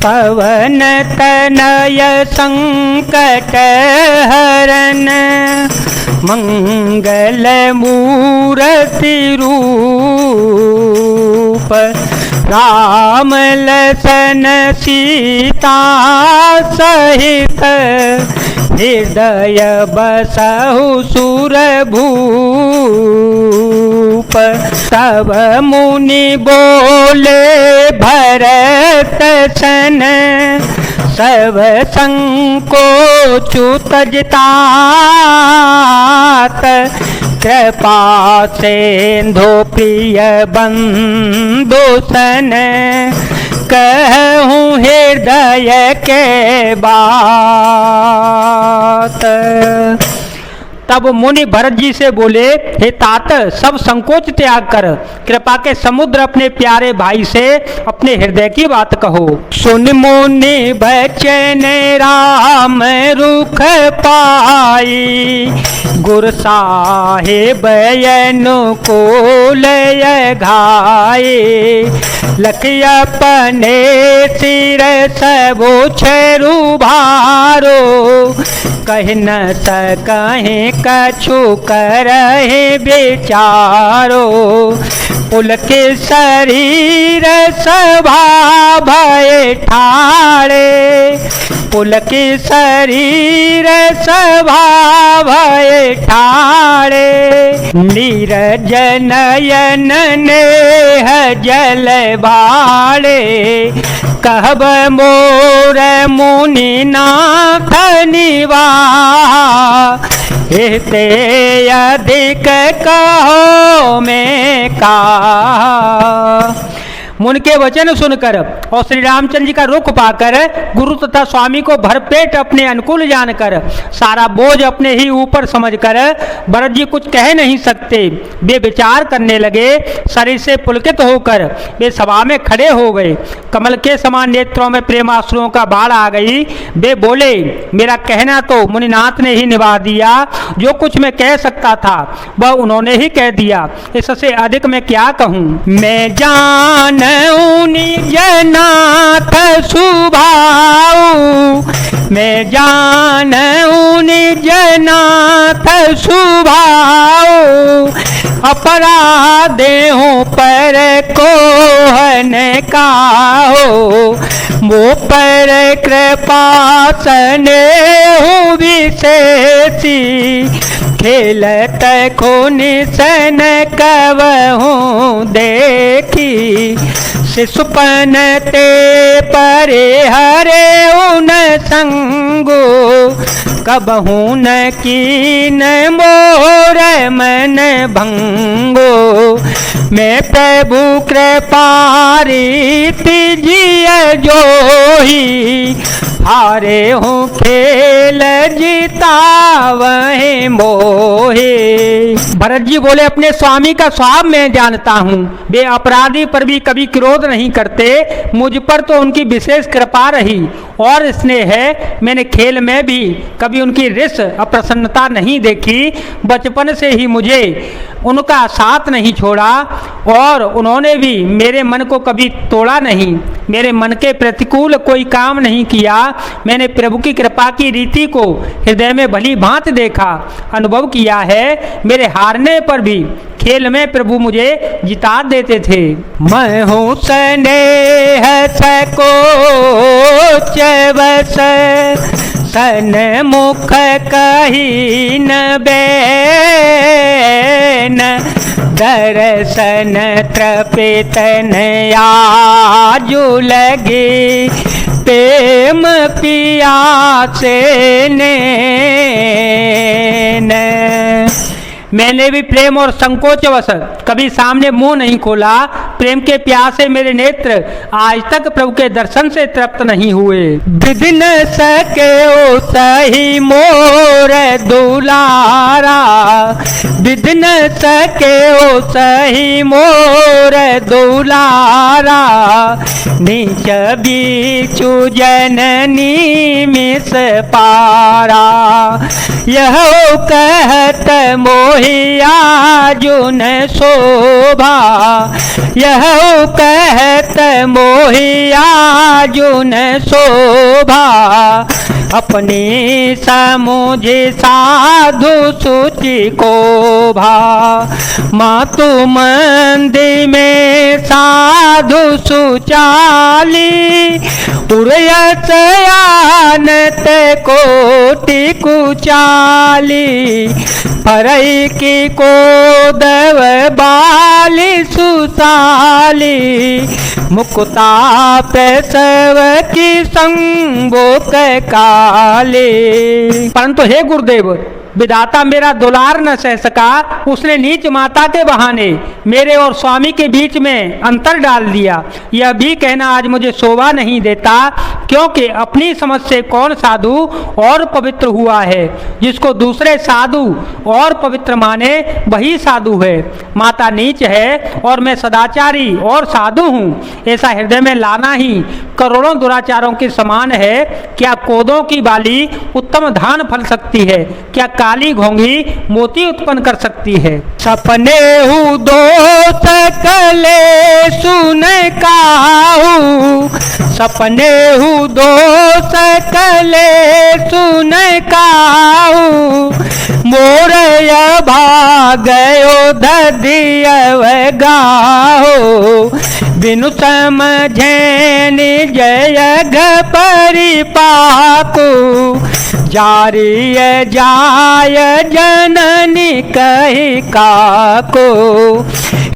पवन तनय संकट हरन मंगल मूर्ति रूप राम लसन सीता सहित हृदय बसहु सुरभूप। तब मुनि बोले भरत सन सब संकोच तजतात कृपा सिंधु प्रिय बंधु सन कहूँ हृदय के बात। तब मुनि भरत जी से बोले, हे तात, सब संकोच त्याग कर कृपा के समुद्र अपने प्यारे भाई से अपने हृदय की बात कहो। सुन मुनि बचन राम रुख पाई गुरु साहेब अनुकूल घाये लखि अपने सिर सबो छरु भारो कह न सकहीं कछु करहि बेचारो। पुलके शरीर सभा भय ठाड़े पुलके शरीर सभा भय ठाड़े नीरज नयन नेह जल बाड़े कहब मोर मुनि नाथ निवास एते अधिक कहो में का। मुनि के वचन सुनकर और श्री रामचंद्र जी का रुख पाकर गुरु तथा स्वामी को भरपेट अपने अनुकूल जानकर सारा बोझ अपने ही ऊपर समझकर भरत जी कुछ कह नहीं सकते। वे विचार करने लगे। शरीर से पुलकित होकर वे सभा में खड़े हो गए। कमल के समान नेत्रों में प्रेमाश्रुओं का बाढ़ आ गई। वे बोले, मेरा कहना तो मुनिनाथ ने ही निभा दिया। जो कुछ मैं कह सकता था वह उन्होंने ही कह दिया। इससे अधिक मैं क्या कहूँ। मैं जान निजनाथ सुभाऊ मैं जान निजनाथ सुभाऊ अपराधे हूँ पर कोहन का हो वो पर कृपा सने हूँ विशेषी खेलत खून सन कवहूँ देखी शिशुपन ते परे हरे उन संगो कबहूँ न कीन मोर मन भंगो मैं प्रभु कृपा रीति जिय जोही हारे हूँ खेल जीता वही मोहे। भरत जी बोले, अपने स्वामी का स्वभाव मैं जानता हूँ। वे अपराधी पर भी कभी क्रोध नहीं करते। मुझ पर तो उनकी विशेष कृपा रही और स्नेह है। मैंने खेल में भी कभी उनकी रिस अप्रसन्नता नहीं देखी। बचपन से ही मुझे उनका साथ नहीं छोड़ा और उन्होंने भी मेरे मन को कभी तोड़ा नहीं। मेरे मन के प्रतिकूल कोई काम नहीं किया। मैंने प्रभु की कृपा की रीति को हृदय में भली भांति देखा, अनुभव किया है। मेरे हारने पर भी खेल में प्रभु मुझे जिता देते थे। मैं हूँ स्नेह सकोच बस सन मुख कही न बैन दर्शन तृपितन आजु लगे प्रेम पियासे नैन। मैंने भी प्रेम और संकोचवश कभी सामने मुंह नहीं खोला। प्रेम के प्यासे मेरे नेत्र आज तक प्रभु के दर्शन से तृप्त नहीं हुए। विधि न सके ओ सही मोर दुलारा विधि न सके ओ सही मोर दुलारा नीच बीचु जननी मिस पारा यह कहत मोर मोहिया जुन शोभा, यह कहत मोहिया जुन शोभा, अपनी समुझे साधु सुचि को भा। मातु मंदिर में साधु सुचाली, उड़यत आनत कोटि कुचाली, परई की कोदव बाली सुसाली, मुकुता प्रसव की संबोक काले। परंतु हे गुरुदेव, विधाता मेरा दुलार न सह सका, उसने नीच माता के बहाने मेरे और स्वामी के बीच में अंतर डाल दिया। यह भी कहना आज मुझे शोभा नहीं देता, क्योंकि अपनी समझ से कौन साधु और पवित्र हुआ है। जिसको दूसरे साधु और पवित्र माने वही साधु है। माता नीच है और मैं सदाचारी और साधु हूँ, ऐसा हृदय में लाना ही करोड़ों दुराचारों के समान है। क्या कोदों की बाली उत्तम धान फल सकती है? क्या काली घोंगी मोती उत्पन्न कर सकती है? सपने हूँ दो सकले सुन काहू, सपने हूँ दो सकले सुन काहू, मोर भागयो दधियव गाहो, बिनु समझे निज यग परिपाकु, जारिय जाय जननी कही काको।